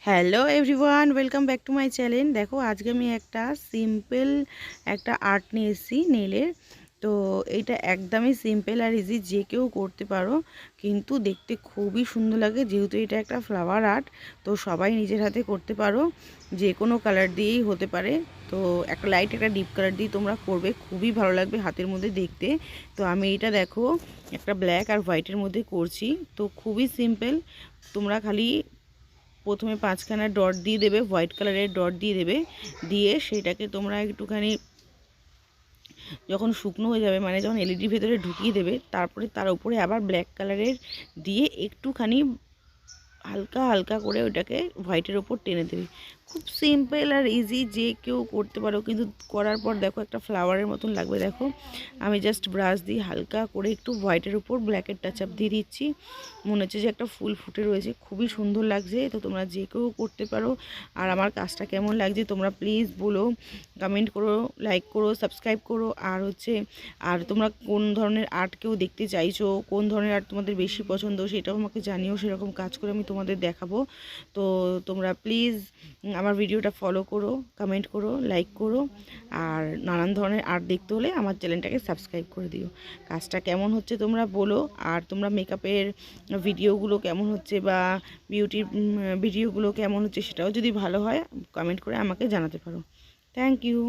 Hello everyone, welcome back to my channel. দেখো আজকে আমি একটা সিম্পল একটা আর্ট নিয়ে এসেছি নেলের। তো এইটা একদমই সিম্পল আর ইজি, যে কেউ করতে পারো, কিন্তু দেখতে খুবই সুন্দর লাগে। যেহেতু এটা একটা ফ্লাওয়ার আর্ট, তো সবাই নিজের হাতে করতে পারো, যে কোনো কালার দিয়েই হতে পারে। তো একটা লাইট একটা ডিপ কালার দিয়ে তোমরা করবে, খুবই ভালো লাগবে হাতের মধ্যে দেখতে। তো আমি এটা দেখো একটা ব্ল্যাক আর হোয়াইটের মধ্যে করছি। তো খুবই সিম্পল, তোমরা খালি প্রথমে 5খানা ডট দিয়ে দেবে, হোয়াইট কালারের ডট দিয়ে দেবে, দিয়ে সেটাকে তোমরা একটুখানি যখন শুকনো হয়ে যাবে, মানে যখন এলইডির ভেতরে ঢুকিয়ে দেবে, তারপরে তার উপরে আবার ব্ল্যাক কালারের দিয়ে একটুখানি হালকা হালকা করে ওটাকে হোয়াইটের ওপর টেনে দেবে। খুব সিম্পল আর ইজি, যে কেউ করতে পারো। কিন্তু করার পর দেখো একটা ফ্লাওয়ারের মতন লাগবে। দেখো আমি জাস্ট ব্রাশ দিয়ে হালকা করে একটু হোয়াইটের উপর ব্ল্যাকের টাচ আপ দিয়ে দিচ্ছি, মনে হচ্ছে যে একটা ফুল ফুটে রয়েছে, খুবই সুন্দর লাগছে। তো তোমরা যে কেউ করতে পারো। আর আমার কাজটা কেমন লাগছে তোমরা প্লিজ বলো, কমেন্ট করো, লাইক করো, সাবস্ক্রাইব করো। আর তোমরা কোন ধরনের আর্ট কেউ দেখতে চাইছো, কোন ধরনের আর্ট তোমাদের বেশি পছন্দ, সেটাও আমাকে জানিও, সেরকম কাজ করে আমি তোমাদের দেখাবো। তো তোমরা প্লিজ আমার ভিডিওটা ফলো করো, কমেন্ট করো, লাইক করো। আর নানান ধরনের আর্ট দেখতে হলে আমার চ্যানেলটাকে সাবস্ক্রাইব করে দিও। কাজটা কেমন হচ্ছে তোমরা বলো। আর তোমরা মেকআপের ভিডিওগুলো কেমন হচ্ছে বা বিউটির ভিডিওগুলো কেমন হচ্ছে, সেটাও যদি ভালো হয় কমেন্ট করে আমাকে জানাতে পারো। Thank you.